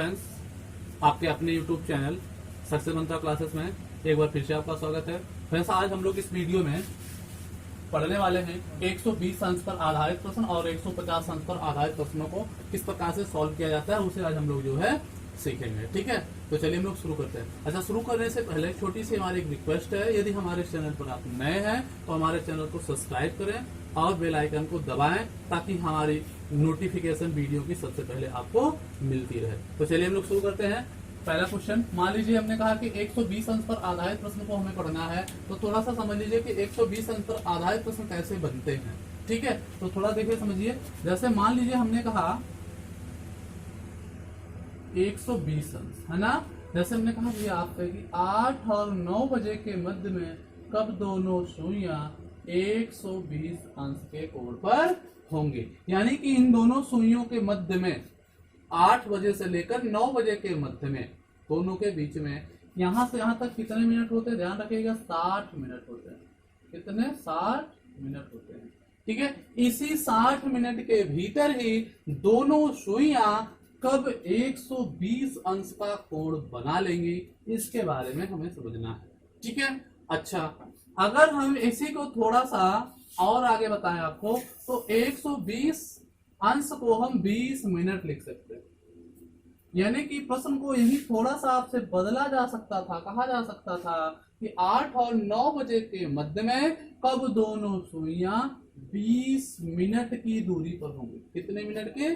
Friends, आपके अपने YouTube channel success मंत्रा classes में एक बार फिर से आपका स्वागत है। फ्रेंड्स, आज हम लोग इस वीडियो में पढ़ने वाले हैं 120 अंश पर आधारित प्रश्न और 150 अंश पर आधारित प्रश्नों को किस प्रकार से सॉल्व किया जाता है, उसे आज हम लोग जो है सीखेंगे। ठीक है, तो चलिए हम लोग शुरू करते हैं। अच्छा, शुरू करने से पहले छोटी सी हमारी एक रिक्वेस्ट है, यदि हमारे चैनल पर आप नए हैं तो हमारे चैनल को सब्सक्राइब करें और बेल आइकन को दबाएं ताकि हमारी नोटिफिकेशन वीडियो की सबसे पहले आपको मिलती रहे। तो चलिए हम लोग शुरू करते हैं। पहला क्वेश्चन, मान लीजिए हमने कहा कि 120 अंश पर आधारित प्रश्न को हमें पढ़ना है, तो थोड़ा सा समझ लीजिए कि 120 अंश पर आधारित प्रश्न कैसे बनते हैं। ठीक है, तो थोड़ा देखिए समझिए। जैसे मान लीजिए हमने कहा 120 अंश है ना, जैसे हमने कहा भैया आपसे कि 8 और 9 बजे के मध्य में कब दोनों सुइयां 120 अंश के कोण पर होंगे, यानी कि इन दोनों सुइयों के मध्य में 8 बजे से लेकर 9 बजे के मध्य में दोनों के बीच में यहां से यहां तक कितने मिनट होते हैं, ध्यान रखिएगा 60 मिनट होते हैं। कितने? 60 मिनट होते हैं। ठीक है, इसी 60 मिनट के भीतर ही दोनों सुइयां कब 120 अंश का कोण बना लेंगी, इसके बारे में हमें समझना है। ठीक है, अच्छा अगर हम इसी को थोड़ा सा और आगे बताएं आपको, तो 120 अंश को हम 20 मिनट लिख सकते हैं। यानी कि प्रश्न को यही थोड़ा सा आपसे बदला जा सकता था, कहा जा सकता था कि 8 और 9 बजे के मध्य में कब दोनों सुइयां 20 मिनट की दूरी पर होंगी। कितने मिनट के?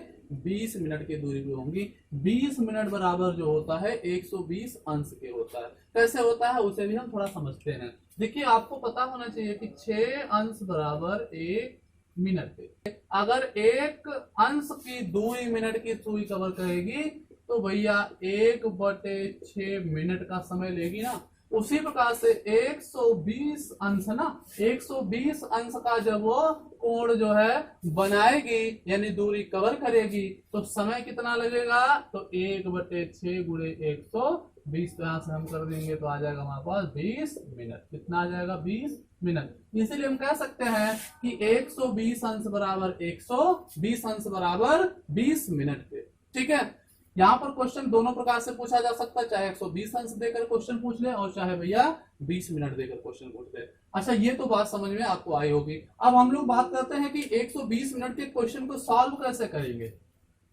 20 मिनट की दूरी पर होंगी। 20 मिनट बराबर जो होता है 120 अंश के होता है। कैसे होता है उसे भी हम थोड़ा समझते हैं। देखिए, आपको पता होना चाहिए कि 6 अंश बराबर 1 मिनट पे अगर एक अंश की दूरी मिनट की सुई कवर करेगी तो भैया 1/6 मिनट का समय लेगी ना। उसी प्रकार से 120 अंश ना, 120 अंश का जब वो कोण जो है बनाएगी यानी दूरी कवर करेगी तो समय कितना लगेगा, तो 1/6 गुणे 120, तो यहां से हम कर देंगे तो आ जाएगा हमारे पास 20 मिनट। कितना आ जाएगा? 20 मिनट। इसीलिए हम कह सकते हैं कि 120 अंश बराबर 120 अंश बराबर 20 मिनट पे। ठीक है, यहाँ पर क्वेश्चन दोनों प्रकार से पूछा जा सकता है, चाहे 120 अंश देकर क्वेश्चन पूछ ले और चाहे भैया 20 मिनट देकर क्वेश्चन पूछ ले। अच्छा, ये तो बात समझ में आपको आई होगी। अब हम लोग बात करते हैं कि 120 मिनट के क्वेश्चन को सॉल्व कैसे करेंगे,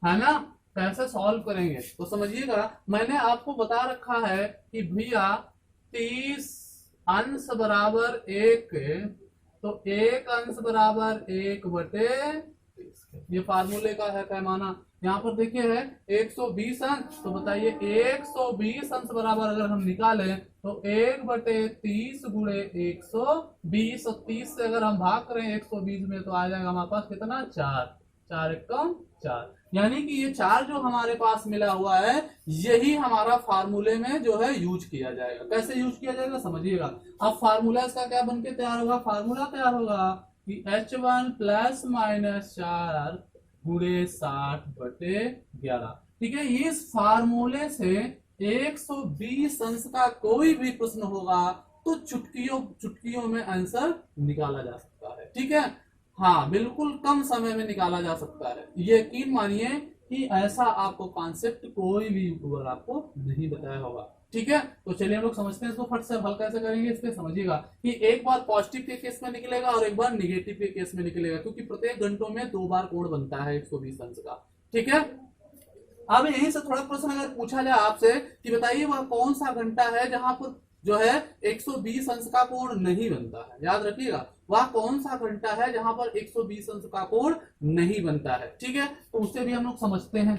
है ना, कैसे सॉल्व करेंगे। तो समझिएगा, मैंने आपको बता रखा है कि भैया 30 अंश बराबर 1, तो 1 अंश बराबर 1/30, ये फार्मूले का है पैमाना। यहाँ पर देखिए है 120 अंश, तो बताइए 120 अंश बराबर अगर हम निकालें तो 1/30 गुणे 120, और 30 से अगर हम भाग करें 120 में तो आ जाएगा हमारे पास कितना? 4। 4 एकम 4, यानी कि ये 4 जो हमारे पास मिला हुआ है यही हमारा फार्मूले में जो है यूज किया जाएगा। कैसे यूज किया जाएगा समझिएगा। अब फार्मूला इसका क्या बनके तैयार होगा? फार्मूला तैयार होगा कि H1 प्लस माइनस 4 गुणे 60/11। ठीक है, इस फार्मूले से 120 अंश का कोई भी प्रश्न होगा तो चुटकियों में आंसर निकाला जा सकता है। ठीक है, हाँ बिल्कुल कम समय में निकाला जा सकता है। यकीन मानिए कि ऐसा आपको कॉन्सेप्ट कोई भी यूट्यूबर आपको नहीं बताया होगा। ठीक है, तो चलिए हम लोग समझते हैं इसको। फट से हल कैसे करेंगे इसके समझिएगा कि एक बार पॉजिटिव के केस में निकलेगा और एक बार निगेटिव के केस में निकलेगा, क्योंकि प्रत्येक घंटों में 2 बार कोण बनता है 120 अंश का। ठीक है, अब यहीं से थोड़ा प्रश्न अगर पूछा जाए आपसे कि बताइए वह कौन सा घंटा है जहां पर जो है 120 अंश का कोण नहीं बनता है। याद रखिएगा, वह कौन सा घंटा है जहां पर 120 अंश का कोण नहीं बनता है। ठीक है, तो उससे भी हम लोग समझते हैं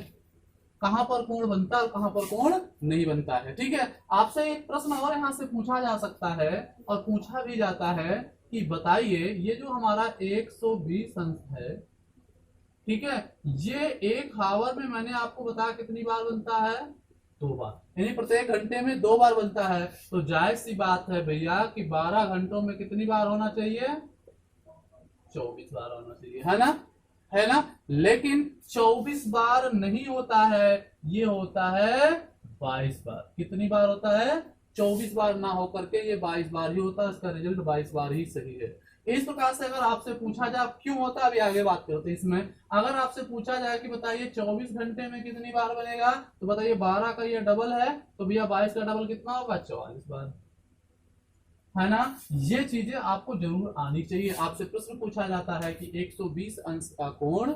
कहां पर कोण बनता है और कहां पर कोण नहीं बनता है। ठीक है, आपसे एक प्रश्न और यहां से पूछा जा सकता है और पूछा भी जाता है कि बताइए ये जो हमारा 120 अंश है, ठीक है, ये 1 हावर में मैंने आपको बताया कितनी बार बनता है? 2 बार, यानी प्रत्येक घंटे में 2 बार बनता है। तो जायज सी बात है भैया कि 12 घंटों में कितनी बार होना चाहिए? 24 बार होना चाहिए, है ना, है ना। लेकिन 24 बार नहीं होता है, ये होता है 22 बार। कितनी बार होता है? 24 बार ना होकर के ये 22 बार ही होता है। इसका रिजल्ट 22 बार ही सही है। इस प्रकार से अगर आपसे पूछा जाए, क्यों होता है अभी आगे बात करते हैं इसमें। अगर आपसे पूछा जाए कि बताइए 24 घंटे में कितनी बार बनेगा, तो बताइए 12 का ये डबल है, तो भैया 22 का डबल कितना होगा, 44 बार, है ना। ये चीजें आपको जरूर आनी चाहिए। आपसे प्रश्न पूछा जाता है कि 120 अंश का कोण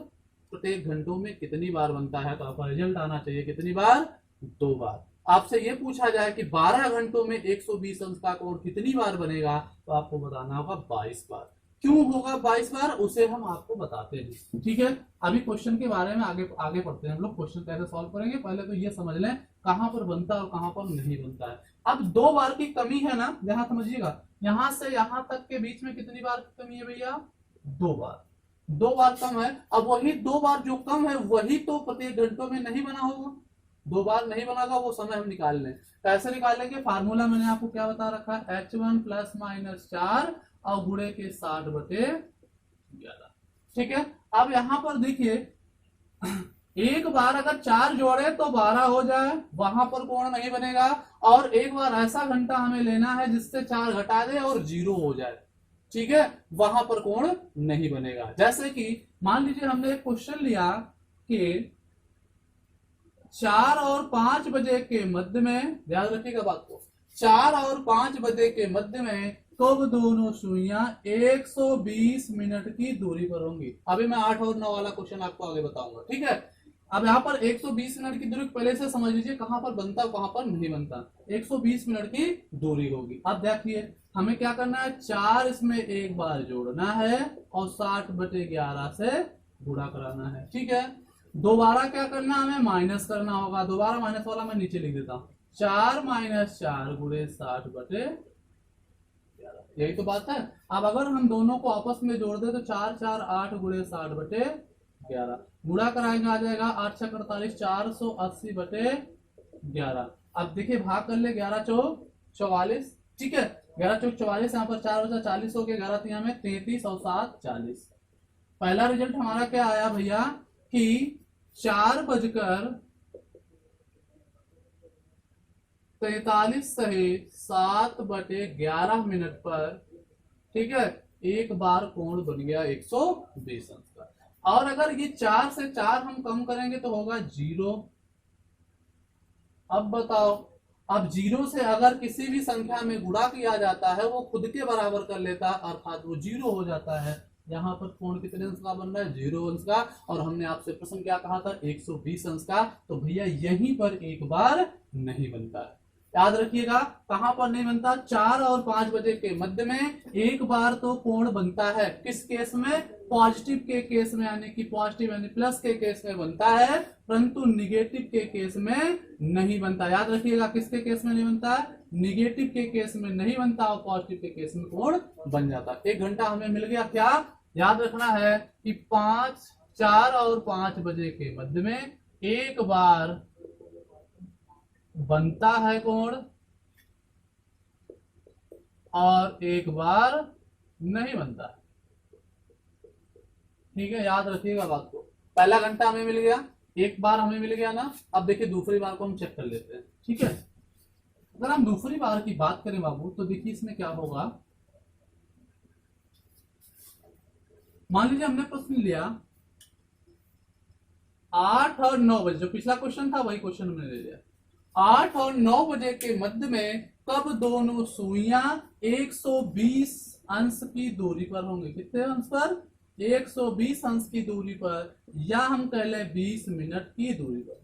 प्रत्येक घंटों में कितनी बार बनता है, तो आपका रिजल्ट आना चाहिए कितनी बार, 2 बार। आपसे ये पूछा जाए कि 12 घंटों में 120 अंश का कोण कितनी बार बनेगा, तो आपको बताना होगा 22 बार। क्यों होगा 22 बार, उसे हम आपको बताते हैं, ठीक है। अभी क्वेश्चन के बारे में आगे आगे पढ़ते हैं हम लोग। क्वेश्चन कैसे सॉल्व करेंगे, पहले तो ये समझ लें कहां पर बनता है और कहां पर नहीं बनता है। अब 2 बार की कमी है ना, यहां समझिएगा, यहां से यहां तक के बीच में कितनी बार की कमी है भैया, 2 बार। 2 बार कम है। अब वही 2 बार जो कम है वही तो प्रत्येक घंटों में नहीं बना होगा, 2 बार नहीं बनागा, वो समय हम निकाल लें। कैसे निकालेंगे, फार्मूला मैंने आपको क्या बता रखा है, H1 प्लस माइनस 4 और गुणे के 60/11, ठीक है। अब यहां पर देखिए, एक बार अगर 4 जोड़े तो 12 हो जाए, वहां पर कोण नहीं बनेगा। और एक बार ऐसा घंटा हमें लेना है जिससे 4 घटा दे और 0 हो जाए, ठीक है, वहां पर कोण नहीं बनेगा। जैसे कि मान लीजिए हमने एक क्वेश्चन लिया कि 4 और 5 बजे के मध्य में, ध्यान रखिएगा बात को, 4 और 5 बजे के मध्य में कब दोनों सुइयां 120 मिनट की दूरी पर होंगी। अभी मैं 8 और 9 वाला क्वेश्चन आपको आगे बताऊंगा, ठीक है। अब यहाँ पर 120 मिनट की दूरी पहले से समझ लीजिए, कहां पर बनता कहां पर नहीं बनता। 120 मिनट की दूरी होगी। अब देखिए हमें क्या करना है, 4 इसमें एक बार जोड़ना है और 60/11 से गुणा कराना है, ठीक है। दोबारा क्या करना, हमें माइनस करना होगा। दोबारा माइनस वाला मैं नीचे लिख देता हूं, 4 - 4 गुणे 60/11, यही तो बात है। अब अगर हम दोनों को आपस में जोड़ दे तो 4 4 8 गुणे 60/11, गुणा कराएंगे आ जाएगा 8 6 48, 480/11। अब देखिए भाग कर ले, 11 चौक 44, ठीक है, 11 चौक 44, यहाँ पर 4 बचा 40 हो गया, 11 तिया में 33 और 7 40। पहला रिजल्ट हमारा क्या आया भैया कि 4:43 सहित 7/11 मिनट पर, ठीक है, एक बार कोण बन गया 120 अंश का। और अगर ये 4 से 4 हम कम करेंगे तो होगा 0। अब बताओ, अब 0 से अगर किसी भी संख्या में गुणा किया जाता है वो खुद के बराबर कर लेता है, अर्थात वो 0 हो जाता है। यहाँ पर कोण कितने अंश का बन रहा है, 0 अंश का। और हमने आपसे प्रश्न क्या कहा था, 120 अंश का। तो भैया यहीं पर एक बार नहीं बनता है, याद रखिएगा। कहां पर नहीं बनता, 4 और 5 बजे के मध्य में एक बार तो कोण बनता है। किस केस में, पॉजिटिव के केस में, यानी कि पॉजिटिव यानी प्लस के केस में बनता है, परंतु निगेटिव के केस में नहीं बनता। याद रखिएगा, किसके केस में नहीं बनता है, निगेटिव के केस में नहीं बनता और पॉजिटिव के केस में कोण बन जाता है। 1 घंटा हमें मिल गया। क्या याद रखना है कि 4 और 5 बजे के मध्य में एक बार बनता है कोण और एक बार नहीं बनता है, ठीक है, याद रखिएगा बात को। पहला घंटा हमें मिल गया, एक बार हमें मिल गया ना। अब देखिए दूसरी बार को हम चेक कर लेते हैं, ठीक है। अगर हम दूसरी बार की बात करें बाबू, तो देखिए इसमें क्या होगा। मान लीजिए हमने प्रश्न लिया 8 और 9 बजे, जो पिछला क्वेश्चन था वही क्वेश्चन हमने ले लिया। 8 और 9 बजे के मध्य में कब दोनों सुइयां 120 अंश की दूरी पर होंगे। कितने अंश पर, 120 अंश की दूरी पर, या हम कह ले 20 मिनट की दूरी पर,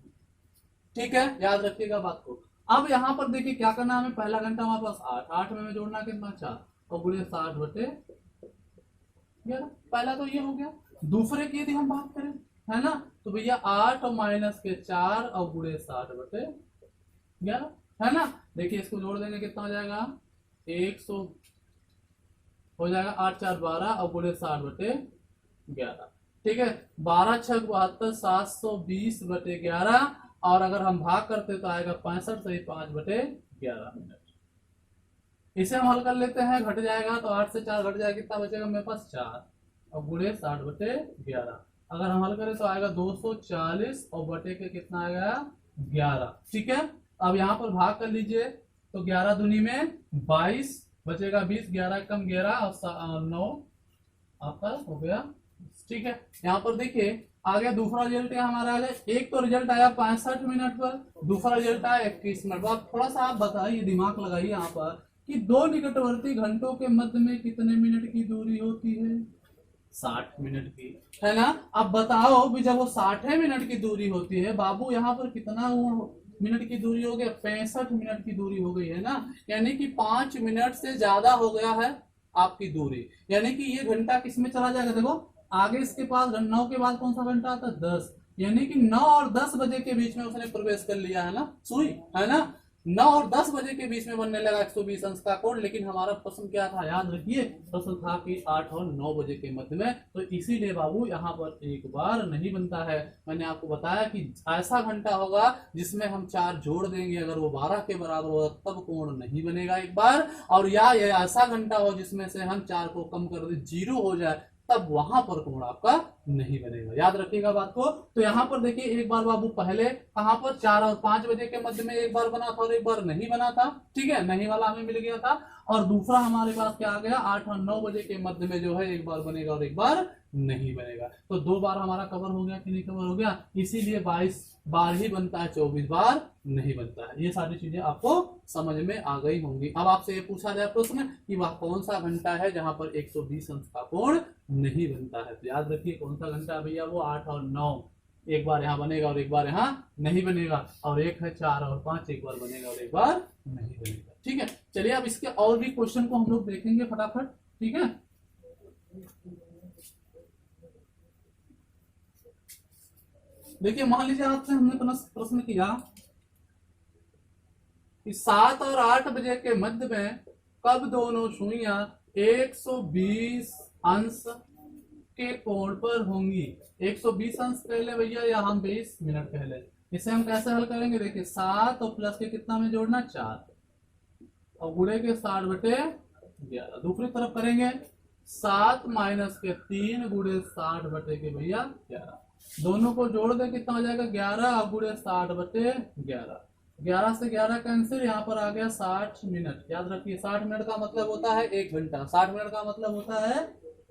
ठीक है, याद रखिएगा बात को। अब यहां पर देखिए क्या करना है हमें, पहला घंटा हमारे पास 8 में जोड़ना कितना, 4 और गुणे 60/11, पहला तो ये हो गया। दूसरे की यदि हम बात करें, है ना, तो भैया 8 और माइनस के 4 और गुणे 60/11, है ना। देखिए इसको जोड़ देंगे कितना हो जाएगा, 100 हो जाएगा, 8 4 12 और गुणे 60/11, ठीक है। 12 6 72, 720/11। और अगर हम भाग करते तो आएगा 65 सही 5/11 मिनट। इसे हम हल कर लेते हैं, घट जाएगा तो 8 से 4 घट जाएगा, कितना बचेगा मेरे पास 4 और गुणे 60/11। अगर हम हल करें तो आएगा 240 और बटे के कितना आएगा 11, ठीक है। अब यहाँ पर भाग कर लीजिए तो 11 दूनी में 22 बचेगा 20, 11 कम 11 और 9 आपका हो गया। ठीक है, यहाँ पर देखिए आ गया दूसरा रिजल्ट क्या हमारा आ गया। एक तो रिजल्ट आया 65 मिनट पर, दूसरा रिजल्ट आया 21 मिनट पर। थोड़ा सा आप बताइए, दिमाग लगाइए यहाँ पर कि दो निकटवर्ती घंटों के मध्य में कितने मिनट की दूरी होती है? 60 मिनट की, है ना। अब बताओ भी जब वो 60 मिनट की दूरी होती है बाबू, यहाँ पर कितना मिनट की दूरी हो गया? 65 मिनट की दूरी हो गई है ना। यानी कि 5 मिनट से ज्यादा हो गया है आपकी दूरी। यानी कि ये घंटा किस में चला जाएगा? देखो आगे इसके पास 9 के बाद कौन सा घंटा आता है? 10। यानी कि 9 और 10 बजे के बीच में उसने प्रवेश कर लिया है ना, सुई, है ना। 9 और 10 बजे के बीच में बनने लगा 120 अंश का कोण। लेकिन हमारा प्रश्न क्या था, याद रखिए, प्रश्न था कि 8 और 9 बजे के मध्य में। तो इसीलिए बाबू यहाँ पर एक बार नहीं बनता है। मैंने आपको बताया कि ऐसा घंटा होगा जिसमें हम 4 जोड़ देंगे, अगर वो 12 के बराबर होगा तब कोण नहीं बनेगा एक बार। और या ऐसा घंटा हो जिसमें से हम 4 को कम कर दे, 0 हो जाए, तब वहां पर कोण आपका नहीं बनेगा। याद रखिएगा बात को। तो यहाँ पर देखिए एक बार बाबू पहले कहां पर 4 और 5 बजे के मध्य में एक बार बना था और एक बार नहीं बना था। ठीक है, नहीं वाला हमें मिल गया था। और दूसरा हमारे पास क्या आ गया, 8 और 9 बजे के मध्य में जो है एक बार बनेगा और एक बार नहीं बनेगा। तो 2 बार हमारा कवर हो गया कि नहीं कवर हो गया। इसीलिए 22 बार ही बनता है, 24 बार नहीं बनता है। ये सारी चीजें आपको समझ में आ गई होंगी। अब आपसे ये पूछा जाए प्रश्न कि वह कौन सा घंटा है जहां पर 120 अंश का कोण नहीं बनता है। तो याद रखिए कौन सा घंटा है भैया, वो 8 और 9 एक बार यहाँ बनेगा और एक बार यहाँ नहीं बनेगा। और एक है 4 और 5 एक बार बनेगा और एक बार नहीं बनेगा। ठीक है, चलिए अब इसके और भी क्वेश्चन को हम लोग देखेंगे फटाफट। ठीक है, देखिए मान लीजिए आपसे हमने प्रश्न किया कि 7 और 8 बजे के मध्य में कब दोनों सुइयां 120 अंश के कोण पर होंगी। 120 अंश कह ले भैया या हम 20 मिनट कह ले। इसे हम कैसे हल करेंगे? देखिए 7 और प्लस के कितना में जोड़ना, 4 और गुणे के 60 बटे 11। दूसरी तरफ करेंगे 7 माइनस के 3 गुणे 60 बटे के भैया 11। दोनों को जोड़ दे कितना हो जाएगा? 11 और गुणे 60 बटे 11। 11 से 11 कैंसिल, यहाँ पर आ गया 60 मिनट। याद रखिए 60 मिनट का मतलब होता है 1 घंटा, 60 मिनट का मतलब होता है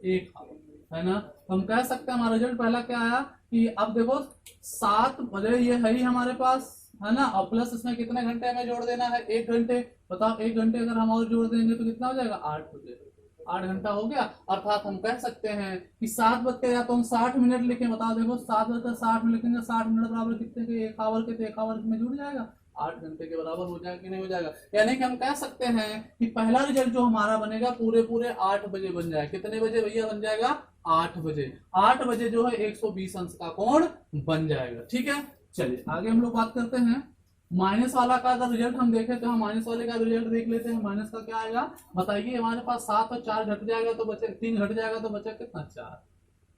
1 आवर, है ना। तो हम कह सकते हैं हमारा रिजल्ट पहला क्या आया कि अब देखो 7 बजे ये है ही हमारे पास, है ना। और प्लस इसमें कितने घंटे हमें जोड़ देना है? 1 घंटे। बताओ 1 घंटे अगर हम और जोड़ देंगे तो कितना हो जाएगा? 8 बजे, 8 घंटा हो गया। अर्थात हम कह सकते हैं कि 7 बजते या तो हम 60 मिनट लिखे। बताओ देखो 7 बजते 60 में लिखेंगे, 60 मिनट बराबर कितने के? 1 आवर के। तो 1 आवर में जुड़ जाएगा, 8 घंटे के बराबर हो जाएगा कि नहीं हो जाएगा। यानी कि हम कह सकते हैं कि पहला रिजल्ट जो हमारा बनेगा पूरे पूरे 8 बजे बन जाएगा। कितने बजे भैया बन जाएगा? 8 बजे। 8 बजे जो है 120 अंश का कोण बन जाएगा। ठीक है, चलिए आगे हम लोग बात करते हैं। माइनस वाला का अगर रिजल्ट हम देखें तो हम माइनस वाले का रिजल्ट देख लेते हैं। माइनस का क्या आएगा बताइए। हमारे पास 7 और 4 घट जाएगा तो बचे 3 घट जाएगा तो बचा कितना? 4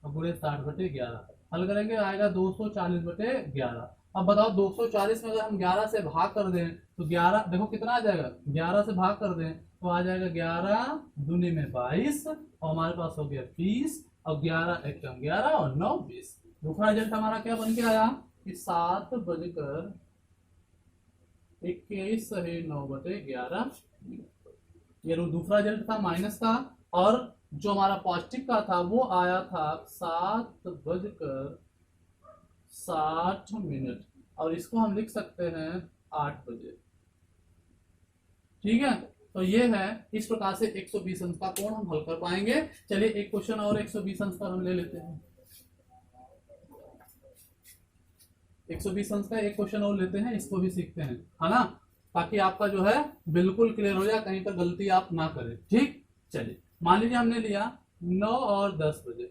और गुणे 60 बटे 11। हल करेंगे आएगा 240 बटे 11। अब बताओ 240 में अगर हम 11 से भाग कर दें तो 11 देखो कितना आ जाएगा? 11 से भाग कर दें तो आ जाएगा 11 दूनी में 22 और हमारे पास हो गया 20 और 11 एक 11 और 9 20। दूसरा रिजल्ट हमारा क्या बन के आया कि 7 बजकर 21 सही 9 बटे 11। ये दूसरा रिजल्ट था माइनस का। और जो हमारा पॉजिटिव का था वो आया था 7 बजकर 60 मिनट और इसको हम लिख सकते हैं 8 बजे। ठीक है, तो ये है इस प्रकार से 120 अंश का कोण हम हल कर पाएंगे। चलिए एक क्वेश्चन और 120 अंश का हम ले लेते हैं। 120 अंश का एक क्वेश्चन और लेते हैं, इसको भी सीखते हैं, है ना, ताकि आपका जो है बिल्कुल क्लियर हो जाए, कहीं पर गलती आप ना करें। ठीक, चलिए मान लीजिए हमने लिया 9 और 10 बजे।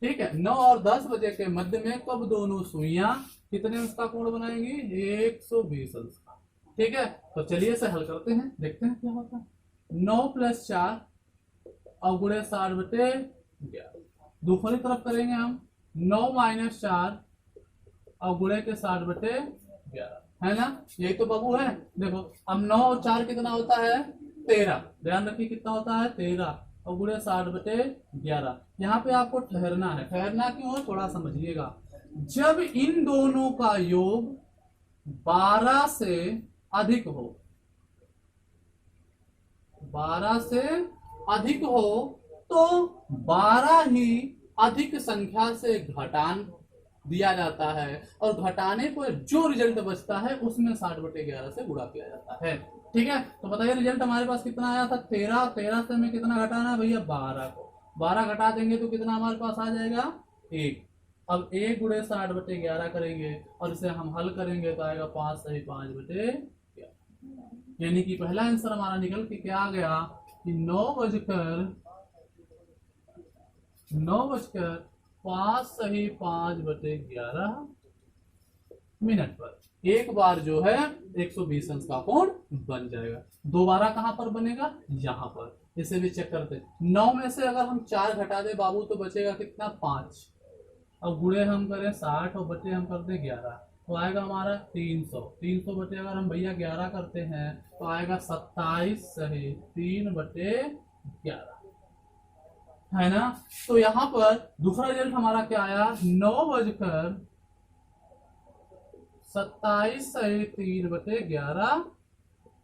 ठीक है, 9 और 10 बजे के मध्य में कब दोनों सुइयां कितने अंश का कोण बनाएंगी? 120 अंश का। ठीक है, तो चलिए इसे हल करते हैं, देखते हैं क्या होता है। 9 प्लस 4 और गुणे 60 बटे 11। दूसरी तरफ करेंगे हम 9 माइनस 4 और गुणे के 60 बटे 11, है ना। यही तो बाबू है। देखो अब 9 और 4 कितना होता है? 13। ध्यान रखिए कितना होता है? 13 और गुणे 60 बटे 11। यहाँ पे आपको ठहरना है। ठहरना क्यों है थोड़ा समझिएगा। जब इन दोनों का योग 12 से अधिक हो, 12 से अधिक हो तो 12 ही अधिक संख्या से घटान दिया जाता है और घटाने पर जो रिजल्ट बचता है उसमें 60/11 से गुणा किया जाता है। ठीक है, तो बताइए रिजल्ट हमारे पास कितना आया था 13। 13 से हमें कितना घटाना है भैया 12 को, 12 घटा देंगे तो कितना हमारे पास आ जाएगा 1। अब 1 गुणे 60/11 करेंगे और इसे हम हल करेंगे तो आएगा 5 सही 5/11, यानी कि पहला आंसर हमारा निकल के क्या आ गया कि 9:05 सही 5/11 मिनट पर एक बार जो है 120 अंश का कोण बन जाएगा। दोबारा कहां पर बनेगा, यहां पर। इसे भी चेक करते हैं। 9 में से अगर हम 4 घटा दे बाबू तो बचेगा कितना 5। अब गुणे हम करें 60 और बचे हम कर दे 11 तो आएगा हमारा 300। 300 बटे अगर हम भैया 11 करते हैं तो आएगा 27 सही 3/11, है ना। तो यहाँ पर दूसरा रिजल्ट हमारा क्या आया 9:27 सही 3/11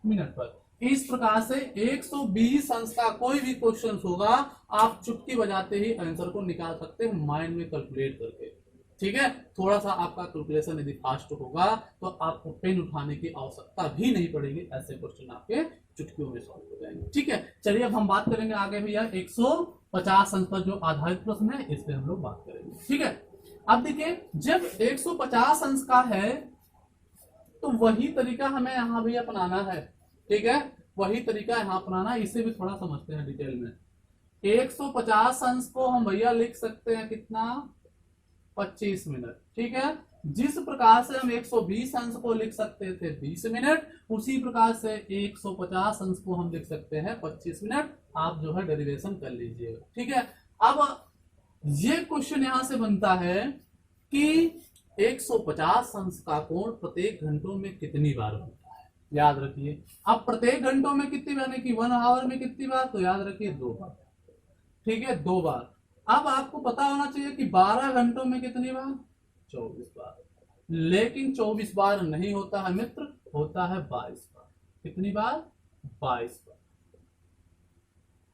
मिनट पर। इस प्रकार से 120 अंश का कोई भी क्वेश्चन होगा आप चुटकी बजाते ही आंसर को निकाल सकते हैं माइंड में कैलकुलेट करके। ठीक है, थोड़ा सा आपका कैलकुलेशन यदि फास्ट होगा तो आपको पेन उठाने की आवश्यकता भी नहीं पड़ेगी, ऐसे क्वेश्चन आपके चुटकियों में सॉल्व हो जाएंगे। ठीक है, चलिए अब हम बात करेंगे आगे भैया 150 अंश पर जो आधारित प्रश्न है इस पे हम लोग बात करेंगे। ठीक है, अब देखिए जब 150 अंश का है तो वही तरीका हमें यहाँ भी अपनाना है। ठीक है, वही तरीका यहाँ अपनाना, इसे भी थोड़ा समझते हैं डिटेल में। 150 अंश को हम भैया लिख सकते हैं कितना 25 मिनट। ठीक है, जिस प्रकार से हम 120 अंश को लिख सकते थे 20 मिनट, उसी प्रकार से 150 अंश को हम लिख सकते हैं 25 मिनट। आप जो है डेरिवेशन कर लीजिएगा। ठीक है, अब ये क्वेश्चन यहां से बनता है कि 150 अंश का कोण प्रत्येक घंटों में कितनी बार बनता है, याद रखिए। अब प्रत्येक घंटों में कितनी बार, यानी कि 1 आवर में कितनी बार, तो याद रखिए 2 बार। ठीक है, 2 बार। अब आपको पता होना चाहिए कि 12 घंटों में कितनी बार, 24 बार। लेकिन 24 बार नहीं होता है मित्र, होता है 22 बार। कितनी बार, 22 बार।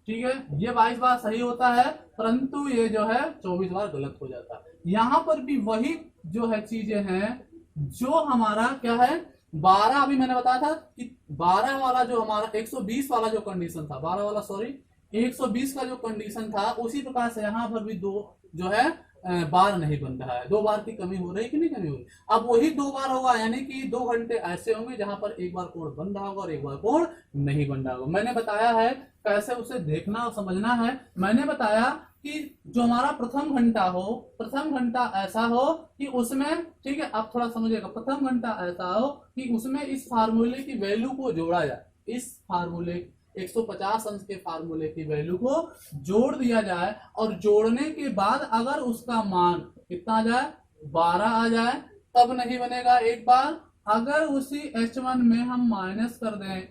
ठीक है, ये 22 बार सही होता है, परंतु ये जो है 24 बार गलत हो जाता है। यहां पर भी वही जो है चीजें हैं जो हमारा क्या है 12, अभी मैंने बताया था कि 12 वाला जो हमारा 120 वाला जो कंडीशन था, 12 वाला सॉरी 120 का जो कंडीशन था, उसी प्रकार से यहाँ पर भी 2 जो है बार नहीं बन रहा है। 2 बार की कमी हो रही कि नहीं कमी हो रही। अब वही 2 बार होगा, यानी कि 2 घंटे ऐसे होंगे जहां पर एक बार कोण बन रहा होगा और एक बार कोण नहीं बन रहा होगा। मैंने बताया है कैसे उसे देखना और समझना है। मैंने बताया कि जो हमारा प्रथम घंटा हो, प्रथम घंटा ऐसा हो कि उसमें, ठीक है आप थोड़ा समझिएगा, प्रथम घंटा ऐसा हो कि उसमें इस फार्मूले की वैल्यू को जोड़ा जाए। इस फार्मूले 150 अंश के फार्मूले की वैल्यू को जोड़ दिया जाए और जोड़ने के बाद अगर उसका मान कितना आ जाए 12 आ जाए तब नहीं बनेगा एक बार। अगर उसी H1 में हम माइनस कर दें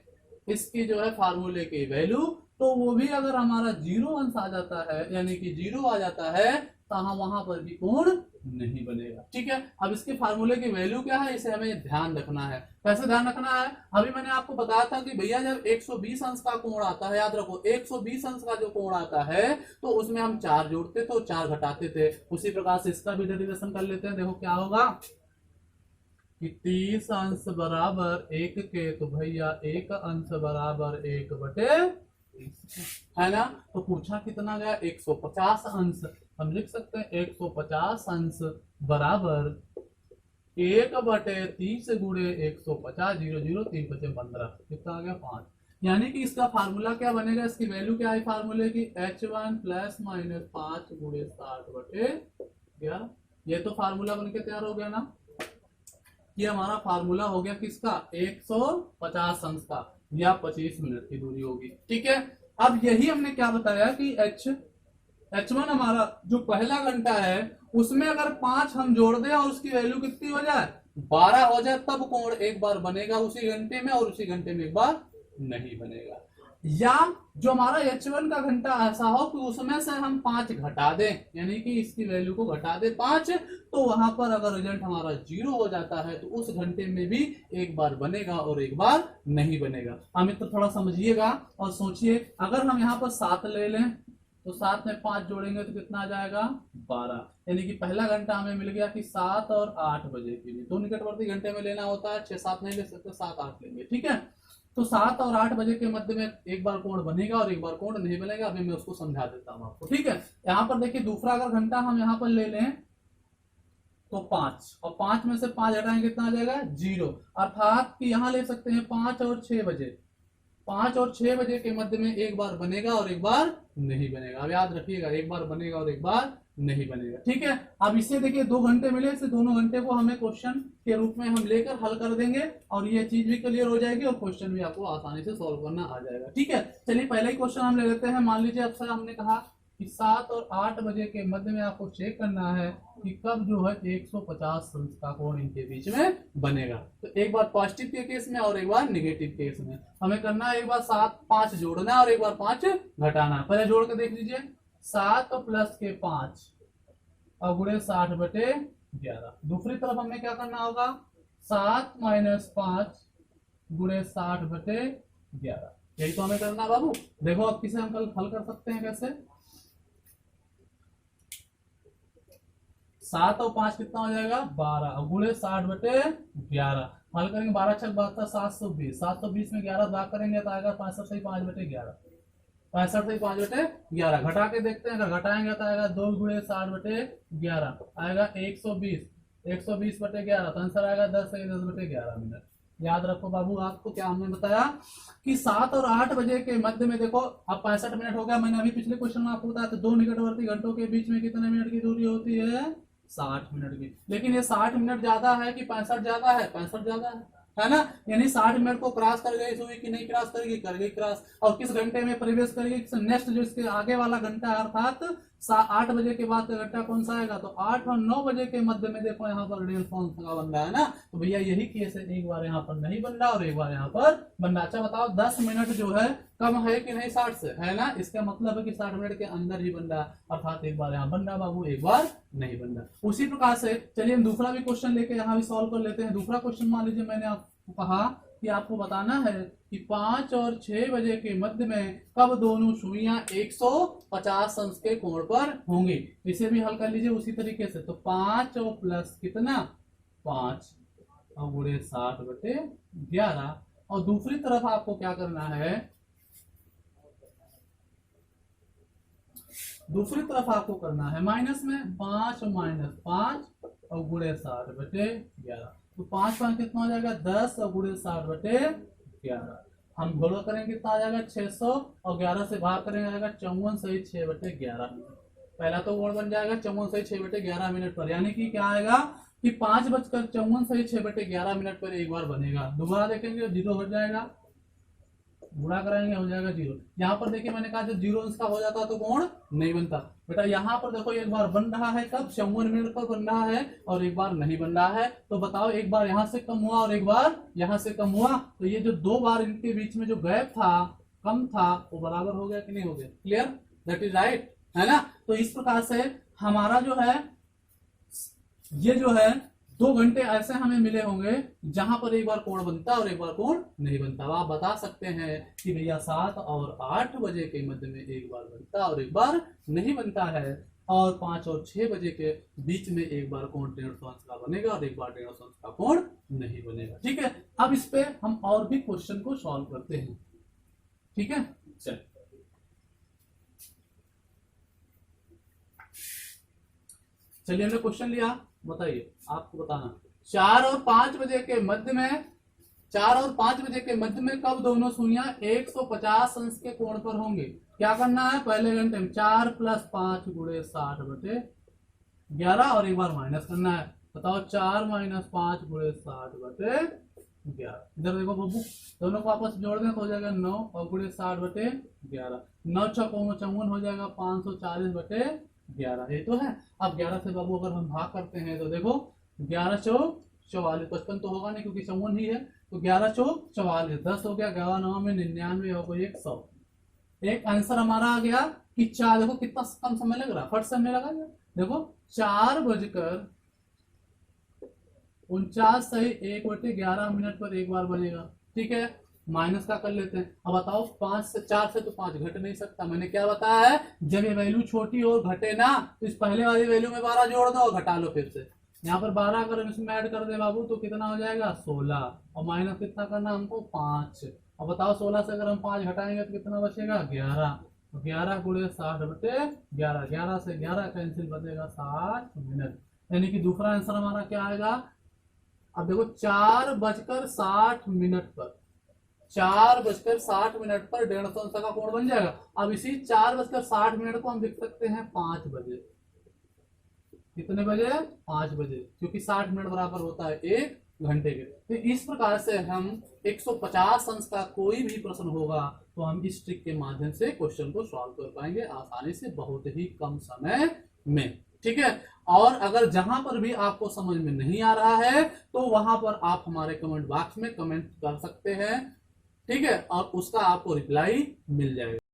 इसकी जो है फार्मूले की वैल्यू, तो वो भी अगर हमारा 0 अंश आ जाता है, यानी कि 0 आ जाता है, तो हम वहां पर भी कोण नहीं बनेगा। ठीक है, अब इसके फार्मूले की वैल्यू क्या है इसे हमें ध्यान रखना है। कैसे ध्यान रखना है, अभी मैंने आपको बताया था कि भैया जब 120 अंश का कोण आता है, याद रखो 120 अंश का जो कोण आता है तो उसमें हम 4 जोड़ते थे और 4 घटाते थे। उसी प्रकार से इसका भी डेरिवेशन कर लेते हैं। देखो क्या होगा कि 30 अंश बराबर 1 के, तो भैया 1 अंश बराबर 1/30 है ना। तो पूछा कितना गया 150 अंश, हम लिख सकते हैं 150 अंश बराबर 1/30 गुणे 150, 0 0 3 5 15, कितना आ गया 5। यानी कि इसका फार्मूला क्या बनेगा, इसकी वैल्यू क्या है फार्मूले की, H1 ± 5 गुणे 60/11। ये तो फार्मूला बनके तैयार हो गया ना। ये हमारा फार्मूला हो गया किसका 150 अंश का, या 25 मिनट की दूरी होगी। ठीक है, अब यही हमने क्या बताया कि H1 हमारा जो पहला घंटा है उसमें अगर 5 हम जोड़ दें और उसकी वैल्यू कितनी हो जाए 12 हो जाए, तब कोण एक बार बनेगा उसी घंटे में और उसी घंटे में एक बार नहीं बनेगा। या जो हमारा H1 का घंटा ऐसा हो कि उसमें से हम 5 घटा दें, यानी कि इसकी वैल्यू को घटा दें 5, तो वहां पर अगर रिजल्ट हमारा 0 हो जाता है तो उस घंटे में भी एक बार बनेगा और एक बार नहीं बनेगा। हम तो थोड़ा समझिएगा और सोचिए, अगर हम यहाँ पर 7 ले लें तो 7 में 5 जोड़ेंगे तो कितना आ जाएगा 12। यानी कि पहला घंटा हमें मिल गया कि 7 और 8 बजे के लिए। दो निकटवर्ती घंटे में लेना होता है, 6-7 नहीं ले सकते, 7-8 लेंगे। ठीक है, तो 7 और 8 बजे के मध्य में एक बार कोण बनेगा और एक बार कोण नहीं बनेगा। अभी मैं उसको समझा देता हूँ आपको। ठीक है, यहाँ पर देखिए दूसरा अगर घंटा हम यहाँ पर ले लें तो 5, और 5 में से 5 हटाएंगे कितना आ जाएगा 0। अर्थात कि यहाँ ले सकते हैं 5 और 6 बजे। 5 और 6 बजे के मध्य में एक बार बनेगा और एक बार नहीं बनेगा। अब याद रखिएगा, एक बार बनेगा और एक बार नहीं बनेगा। ठीक है, अब इससे देखिए 2 घंटे मिले, इसे दोनों घंटे को हमें क्वेश्चन के रूप में हम लेकर हल कर देंगे और ये चीज भी क्लियर हो जाएगी और क्वेश्चन भी आपको आसानी से सॉल्व करना आ जाएगा। ठीक है, चलिए पहले ही क्वेश्चन हम ले लेते हैं। मान लीजिए अब हमने कहा कि 7 और 8 बजे के मध्य में आपको चेक करना है कि कब जो है 150 अंश का कोण इनके बीच में बनेगा। तो एक बार पॉजिटिव के केस में और एक बार नेगेटिव केस में हमें करना है, एक बार 7-5 जोड़ना और एक बार 5 घटाना। पहले जोड़ के देख लीजिए, 7 प्लस के 5 और गुणे 60/11। दूसरी तरफ हमें क्या करना होगा, 7 माइनस 5 गुणे 60/11। यही तो हमें करना बाबू। देखो अब किसे हम कल हल कर सकते हैं, कैसे 7 और 5 कितना हो जाएगा 12 और गुणे 60/11। हल करेंगे 12 छक 72, 720। 720 में 11 भाग करेंगे तो आएगा 65 से 5/11। 65 से 5/11 घटा के देखते हैं, अगर घटाएंगे तो आएगा 2 गुणे 60/11 आएगा 120। 120/11 तो आंसर आएगा 10 से 10/11 मिनट। याद रखो बाबू, आपको क्या हमने बताया कि 7 और 8 बजे के मध्य में देखो अब 65 मिनट हो गया। मैंने अभी पिछले क्वेश्चन में आपको बताया था, दो निकटवर्ती घंटों के बीच में कितने मिनट की दूरी होती है 60 मिनट की। लेकिन ये 60 मिनट ज्यादा है कि 65 ज्यादा है, 65 ज्यादा है ना। यानी 60 मिनट को क्रॉस कर गई सुई कि नहीं क्रॉस करेगी, कर गई क्रॉस। और किस घंटे में प्रवेश करेगी, नेक्स्ट जो इसके आगे वाला घंटा है, अर्थात 8 बजे के बाद का घंटा कौन सा आएगा, तो 8 और 9 बजे के मध्य में देखो यहाँ पर डेल फॉर्म का बन रहा है ना। तो भैया यही केस है, एक बार यहाँ पर नहीं बन रहा और एक बार यहाँ पर बन रहा। अच्छा बताओ 10 मिनट जो है कम है कि नहीं 60 से, है ना। इसका मतलब है कि 60 मिनट के अंदर ही बन रहा, अर्थात एक बार यहाँ बन रहा बाबू, एक बार नहीं बन रहा। उसी प्रकार से चलिए हम दूसरा भी क्वेश्चन लेके यहाँ भी सॉल्व कर लेते हैं। दूसरा क्वेश्चन मान लीजिए मैंने आपको कहा कि आपको बताना है कि 5 और 6 बजे के मध्य में कब दोनों सुइयां 150 अंश के कोण पर होंगी। इसे भी हल कर लीजिए उसी तरीके से। तो 5 और प्लस कितना 5 और गुणे 60/11। और दूसरी तरफ आपको क्या करना है, दूसरी तरफ आपको करना है माइनस में 5 माइनस 5 और गुणे 60/11। तो 5 कितना हो जाएगा 10 और गुणे 60/11। हम घोड़ा करेंगे कितना आ जाएगा 600 और 11 से भाग करेंगे आएगा 54 सही 6/11 मिनट। पहला तो गुण बन जाएगा 54 सही 6/11 मिनट पर, यानी कि क्या आएगा कि 5:54 सही 6/11 मिनट पर एक बार बनेगा। दोबारा देखेंगे 0 हो जाएगा, गुणा कराएंगे हो जाएगा 0। यहाँ पर देखिए मैंने कहा जब 0 अंश का हो जाता तो कोण नहीं बनता। बेटा यहाँ पर देखो एक बार बन रहा है कब 54 मिनट पर बन रहा है और एक बार नहीं बन रहा है। तो बताओ एक बार यहाँ से कम हुआ और एक बार यहाँ से कम हुआ, तो ये जो 2 बार इनके बीच में जो गैप था कम था वो बराबर हो गया कि नहीं हो गया। क्लियर, दैट इज राइट, है ना। तो इस प्रकार से हमारा जो है ये जो है 2 घंटे ऐसे हमें मिले होंगे जहां पर एक बार कोण बनता है और एक बार कोण नहीं बनता। आप बता सकते हैं कि भैया 7 और 8 बजे के मध्य में एक बार बनता और एक बार नहीं बनता है, और 5 और 6 बजे के बीच में एक बार कोण 150 अंश का बनेगा और एक बार 150 अंश का कोण नहीं बनेगा। ठीक है, अब इस पे हम और भी क्वेश्चन को सॉल्व करते हैं। ठीक है, चलिए हमने क्वेश्चन लिया, बताइए आपको बताना 4 और 5 बजे के मध्य में 4 और 5 बजे के मध्य में कब दोनों सुइयां 150 अंश के कोण पर होंगे। क्या करना है, पहले घंटे में 4 प्लस 5 गुणे 60/11 और एक बार माइनस करना है। बताओ 4 माइनस 5 गुणे 60/11। इधर देखो बब्बू, दोनों को आपस जोड़ दें तो हो जाएगा 9 और गुणे 60/11। 9 छक्कों में 54 हो जाएगा 540/11। ये तो है। अब 11 से बाबू अगर हम भाग करते हैं तो देखो 11 चौक 44, 55 तो होगा नहीं क्योंकि 54 ही है, तो 11 चौक 44, 10 हो गया, 11 9 में 99 हो गई 100। एक आंसर हमारा आ गया कि 4, देखो कितना कम समय लग रहा, फट समय लगा। देखो 4:49 सही 1/11 मिनट पर एक बार बनेगा। ठीक है, माइनस का कर लेते हैं। अब बताओ 5 से 4 से तो 5 घट नहीं सकता, मैंने क्या बताया है, जब ये वैल्यू छोटी हो घटे ना तो इस पहले वाली वैल्यू में 12 जोड़ दो और घटा लो फिर से। यहाँ पर 12 अगर हम इसमें ऐड कर दे बाबू तो कितना हो जाएगा 16, और माइनस कितना करना हमको 5। और बताओ 16 से अगर हम 5 घटाएंगे तो कितना बचेगा 11, तो 11 गुणे 60/11, 11 से 11 कैंसिल, बचेगा 60 मिनट। यानी कि दूसरा आंसर हमारा क्या आएगा, अब देखो 4:60 पर 4:60 पर 150 अंश का कोण बन जाएगा। अब इसी 4:60 को हम लिख सकते हैं 5 बजे। कितने बजे, 5 बजे, क्योंकि 60 मिनट बराबर होता है 1 घंटे के। तो इस प्रकार से हम 150 अंश का कोई भी प्रश्न होगा तो हम इस ट्रिक के माध्यम से क्वेश्चन को सॉल्व कर पाएंगे आसानी से, बहुत ही कम समय में। ठीक है, और अगर जहां पर भी आपको समझ में नहीं आ रहा है तो वहां पर आप हमारे कमेंट बॉक्स में कमेंट कर सकते हैं। ठीक है, और उसका आपको रिप्लाई मिल जाएगा।